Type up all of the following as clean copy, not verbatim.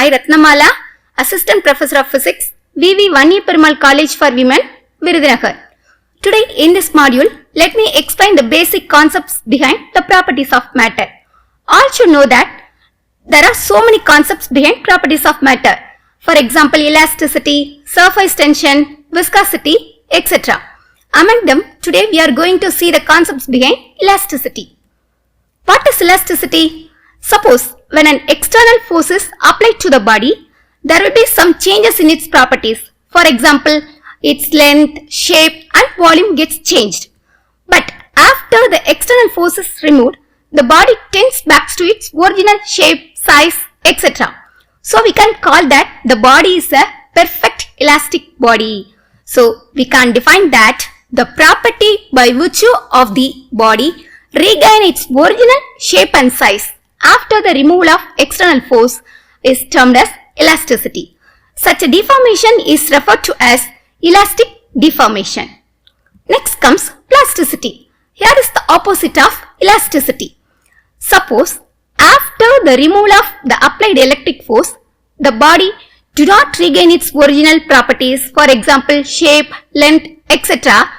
I Ratnamala, Assistant Professor of Physics, V.V. Vanni Perumal College for Women, Virudhunagar. Today in this module, let me explain the basic concepts behind the properties of matter. All should know that there are so many concepts behind properties of matter. For example, elasticity, surface tension, viscosity, etc. Among them, today we are going to see the concepts behind elasticity. What is elasticity? Suppose when an external force is applied to the body, there will be some changes in its properties. For example, its length, shape and volume gets changed. But after the external force is removed, the body tends back to its original shape, size, etc. So we can call that the body is a perfect elastic body. So we can define that the property by virtue of the body regain its original shape and size after the removal of external force is termed as elasticity. Such a deformation is referred to as elastic deformation. Next comes plasticity. Here is the opposite of elasticity. Suppose after the removal of the applied electric force, the body do not regain its original properties, for example shape, length, etc.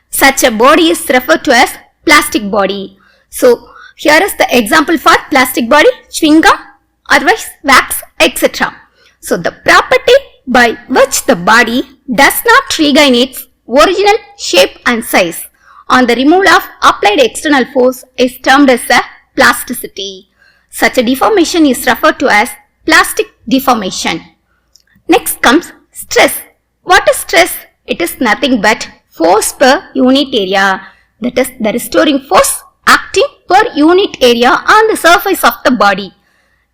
Such a body is referred to as plastic body. So here is the example for plastic body: chewing gum, otherwise wax, etc. So the property by which the body does not regain its original shape and size on the removal of applied external force is termed as a plasticity. Such a deformation is referred to as plastic deformation. Next comes stress. What is stress? It is nothing but force per unit area. That is the restoring force acting per unit area on the surface of the body.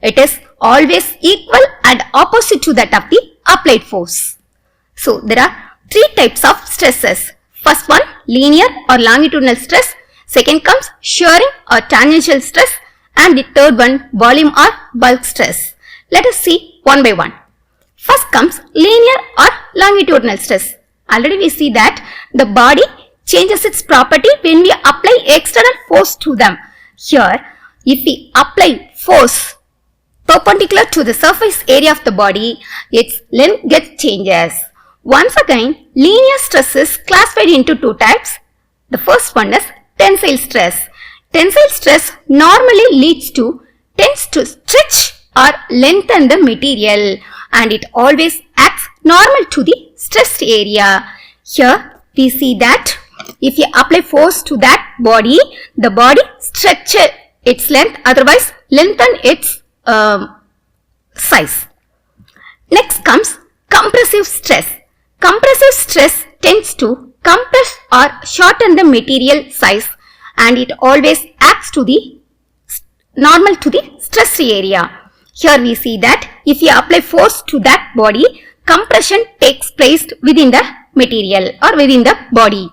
It is always equal and opposite to that of the applied force. So there are three types of stresses. First one, linear or longitudinal stress. Second comes shearing or tangential stress. And the third one, volume or bulk stress. Let us see one by one. First comes linear or longitudinal stress. Already we see that the body changes its property when we apply external force to them. Here, if we apply force perpendicular to the surface area of the body, its length gets changes. Once again, linear stress is classified into two types. The first one is tensile stress. Tensile stress normally tends to stretch or lengthen the material, and it always acts normal to the stressed area. Here we see that if you apply force to that body, the body stretches its length, otherwise lengthen its size. Next comes compressive stress. Compressive stress tends to compress or shorten the material size, and it always acts to the normal to the stressed area. Here we see that if you apply force to that body, compression takes place within the material or within the body.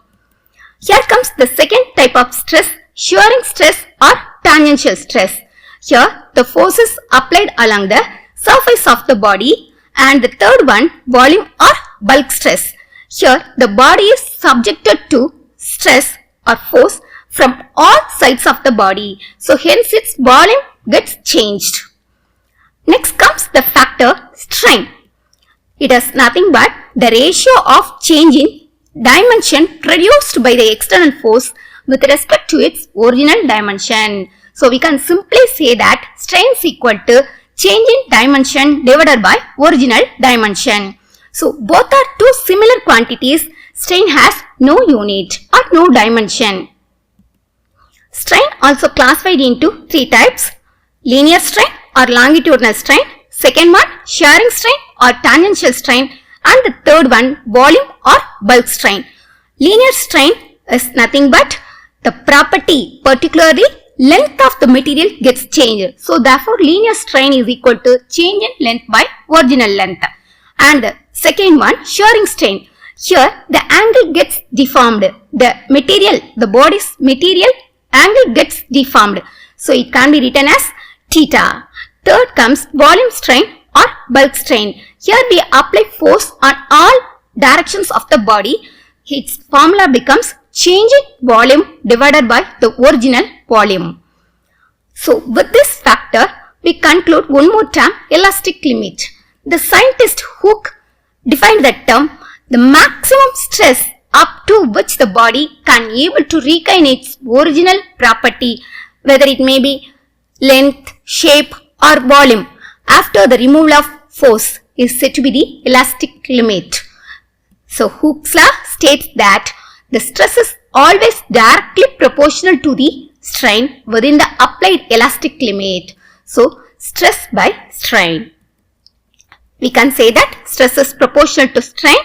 Here comes the second type of stress, shearing stress or tangential stress. Here the force is applied along the surface of the body. And the third one, volume or bulk stress. Here the body is subjected to stress or force from all sides of the body. So hence its volume gets changed. Next comes the factor strain. It is nothing but the ratio of change in dimension reduced by the external force with respect to its original dimension. So we can simply say that strain is equal to change in dimension divided by original dimension. So both are two similar quantities. Strain has no unit or no dimension. Strain also classified into three types: linear strain or longitudinal strain, second one shearing strain or tangential strain, and the third one volume or bulk strain. Linear strain is nothing but the property, particularly length of the material gets changed. So therefore linear strain is equal to change in length by original length. And the second one, shearing strain. Here the angle gets deformed. The body's material angle gets deformed. So it can be written as theta. Third comes volume strain or bulk strain. Here we apply force on all directions of the body. Its formula becomes change in volume divided by the original volume. So with this factor, we conclude one more term, elastic limit. the scientist Hooke defined the term the maximum stress up to which the body can able to regain its original property, whether it may be length, shape or volume after the removal of force is said to be the elastic limit. So Hooke's law states that the stress is always directly proportional to the strain within the applied elastic limit. So stress by strain. We can say that stress is proportional to strain.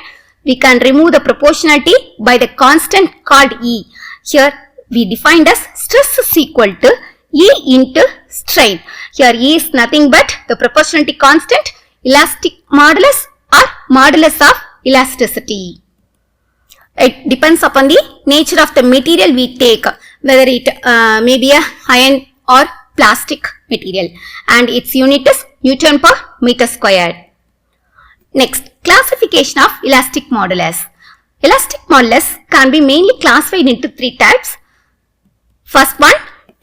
We can remove the proportionality by the constant called E. Here we defined as stress is equal to E into strain. Here E is nothing but the proportionality constant, elastic modulus or modulus of elasticity. It depends upon the nature of the material we take, whether it may be a iron or plastic material, and its unit is Newton per meter square. Next, classification of elastic modulus. Elastic modulus can be mainly classified into three types. First one,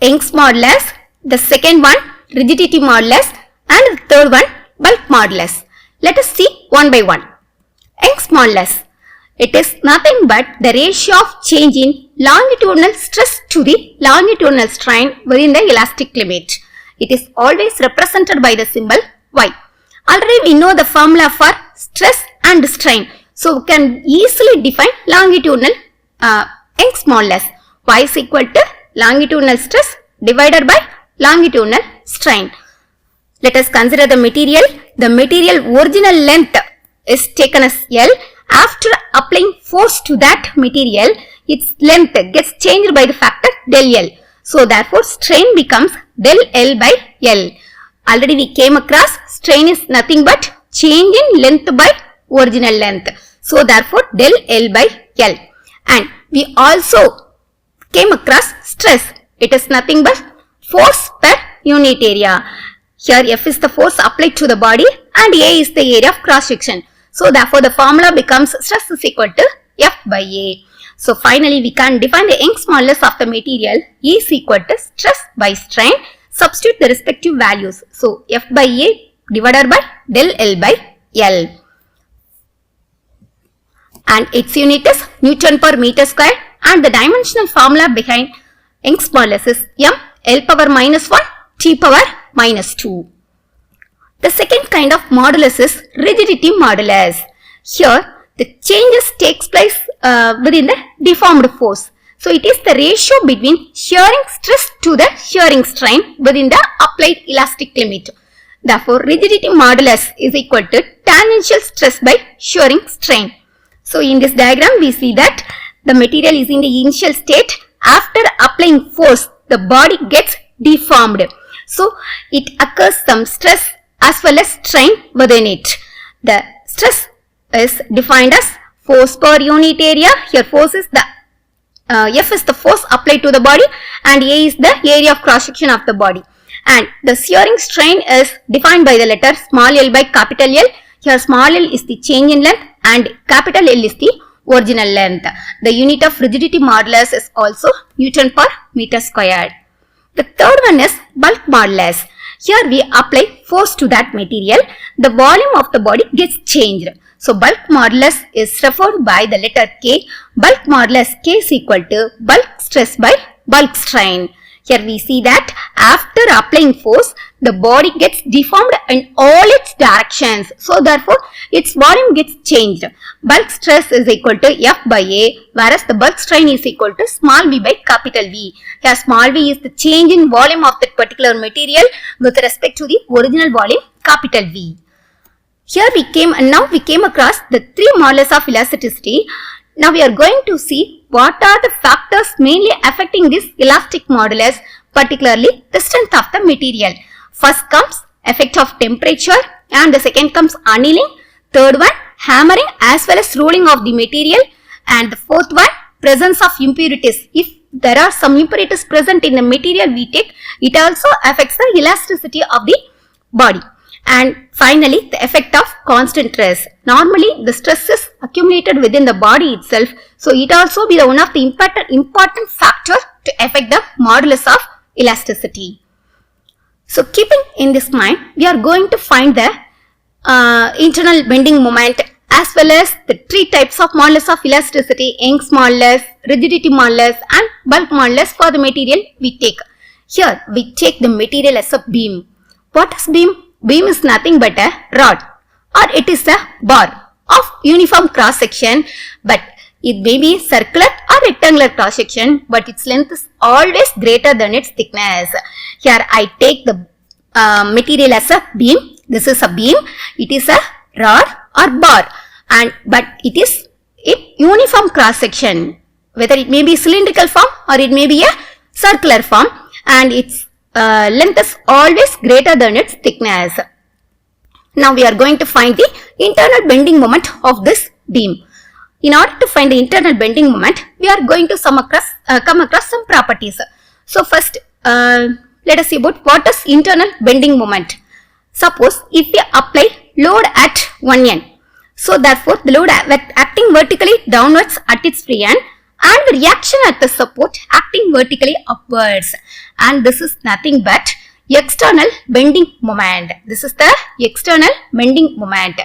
Young's modulus. The second one, rigidity modulus. And the third one, bulk modulus. Let us see one by one. Young's modulus. It is nothing but the ratio of change in longitudinal stress to the longitudinal strain within the elastic limit. It is always represented by the symbol Y. Already we know the formula for stress and strain. So we can easily define longitudinal Young's modulus. Y is equal to longitudinal stress divided by longitudinal strain. Let us consider the material. The material original length is taken as L. After applying force to that material, its length gets changed by the factor del L. So therefore strain becomes del L by L. Already we came across strain is nothing but change in length by original length. So therefore del L by L. And we also came across stress. It is nothing but force per unit area. Here F is the force applied to the body and A is the area of cross section. So therefore the formula becomes stress is equal to F by A. So finally we can define the Young's modulus of the material E is equal to stress by strain. Substitute the respective values. So F by A divided by del L by L. And its unit is Newton per meter square, and the dimensional formula behind Young's modulus is M L power minus 1 T power minus 2. The second kind of modulus is rigidity modulus. Here the changes takes place within the deformed force. So it is the ratio between shearing stress to the shearing strain within the applied elastic limit. Therefore rigidity modulus is equal to tangential stress by shearing strain. So in this diagram we see that the material is in the initial state. After applying force, the body gets deformed. So it occurs some stress as well as strain within it. The stress is defined as force per unit area. Here force is the F is the force applied to the body and A is the area of cross section of the body. And the shearing strain is defined by the letter small l by capital L. Here small l is the change in length and capital L is the original length. The unit of rigidity modulus is also Newton per meter squared. The third one is bulk modulus. Here we apply force to that material. The volume of the body gets changed. So bulk modulus is referred by the letter K. Bulk modulus K is equal to bulk stress by bulk strain. Here we see that after applying force, the body gets deformed in all its directions. So therefore, its volume gets changed. Bulk stress is equal to F by A, whereas the bulk strain is equal to small v by capital V. Here small v is the change in volume of that particular material with respect to the original volume capital V. Here we came across the three modulus of elasticity. Now we are going to see what are the factors mainly affecting this elastic modulus, particularly the strength of the material. First comes effect of temperature and the second comes annealing. Third one, hammering as well as rolling of the material, and the fourth one, presence of impurities. If there are some impurities present in the material we take, it also affects the elasticity of the body. And finally, the effect of constant stress. Normally, the stress is accumulated within the body itself. So, it also be one of the important factor to affect the modulus of elasticity. So, keeping in this mind, we are going to find the internal bending moment, as well as the three types of modulus of elasticity: Young's modulus, rigidity modulus, and bulk modulus for the material we take. Here we take the material as a beam. What is beam? Beam is nothing but a rod, or it is a bar of uniform cross section, but it may be circular or rectangular cross section, but its length is always greater than its thickness. Here I take the material as a beam. This is a beam. It is a rod or bar, but it is in uniform cross section, whether it may be cylindrical form or it may be a circular form, and its length is always greater than its thickness. Now we are going to find the internal bending moment of this beam. In order to find the internal bending moment, we are going to come across some properties. So first, let us see about what is internal bending moment. Suppose if we apply load at one end, so therefore the load acting vertically downwards at its free end, and the reaction at the support acting vertically upwards, and this is nothing but external bending moment. This is the external bending moment.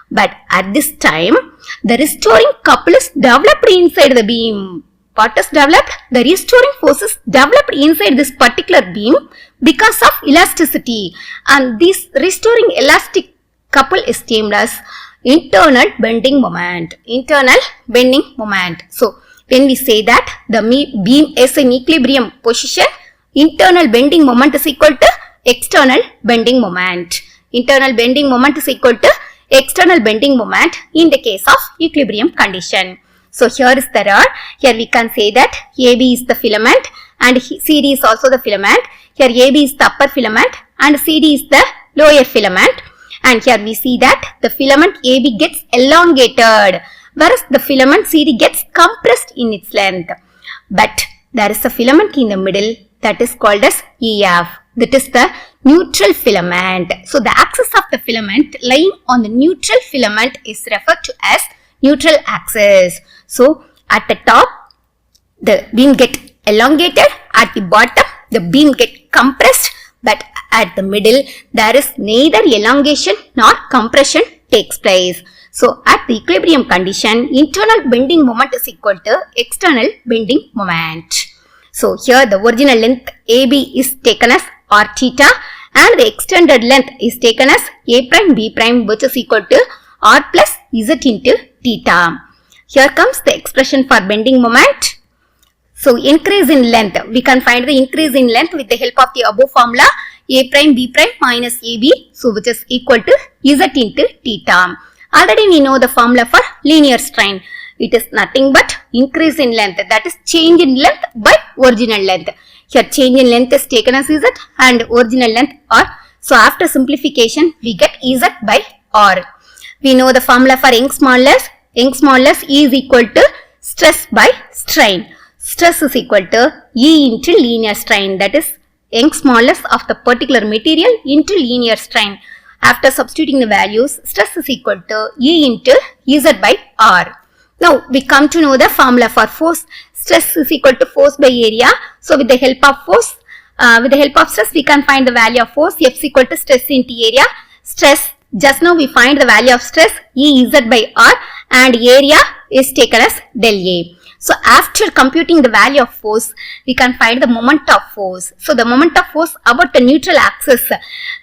But at this time, the restoring couple is developed inside the beam. What is developed? The restoring force is developed inside this particular beam because of elasticity, and this restoring elastic couple is termed as internal bending moment. Internal bending moment. So when we say that the beam is in equilibrium position, internal bending moment is equal to external bending moment. Internal bending moment is equal to external bending moment in the case of equilibrium condition. So here is the rod. Here we can say that AB is the filament and CD is also the filament. Here AB is the upper filament and CD is the lower filament. And here we see that the filament AB gets elongated, whereas the filament CD gets compressed in its length. But there is a filament in the middle that is called as EF. That is the neutral filament. So the axis of the filament lying on the neutral filament is referred to as neutral axis. So at the top, the beam get elongated. At the bottom, the beam get compressed. But at the middle, there is neither elongation nor compression takes place. So at the equilibrium condition, internal bending moment is equal to external bending moment. So here the original length AB is taken as r theta and the extended length is taken as A prime B prime, which is equal to r plus z into theta. Here comes the expression for bending moment. So increase in length, we can find the increase in length with the help of the above formula A prime B prime minus AB, so which is equal to z into theta. Already we know the formula for linear strain. It is nothing but increase in length, that is change in length by original length. Here change in length is taken as Z and original length R. So after simplification we get Z by R. We know the formula for Young's modulus. Young's modulus E is equal to stress by strain. Stress is equal to E into linear strain, that is Young's modulus of the particular material into linear strain. After substituting the values, stress is equal to E into Z by R. Now we come to know the formula for force. Stress is equal to force by area. So with the help of force, with the help of stress, we can find the value of force. F is equal to stress into area. Stress, just now we find the value of stress E Z by R, and area is taken as del A. So after computing the value of force, we can find the moment of force. So the moment of force about the neutral axis,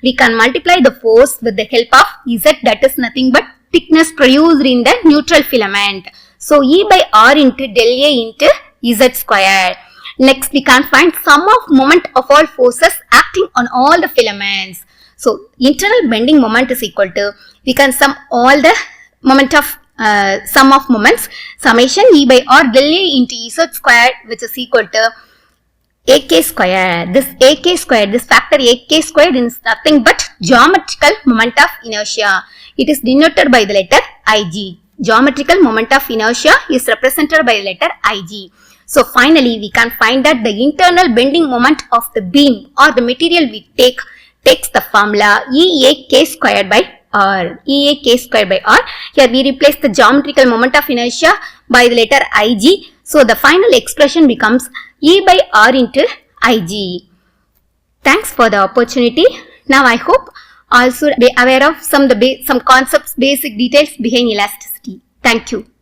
we can multiply the force with the help of Z, that is nothing but thickness produced in the neutral filament. So E by R into del A into Z square. Next we can find sum of moment of all forces acting on all the filaments. So internal bending moment is equal to, we can sum all the moment of sum of moments, summation E by R del A into Z square, which is equal to AK square. This AK square, this factor AK square is nothing but geometrical moment of inertia. It is denoted by the letter IG. Geometrical moment of inertia is represented by the letter IG. So finally we can find that the internal bending moment of the beam or the material we takes the formula EAK squared by R. EAK squared by R. Here we replace the geometrical moment of inertia by the letter IG. So the final expression becomes E by R into IG. Thanks for the opportunity. Now I hope also be aware of some concepts, basic details behind elasticity. Thank you.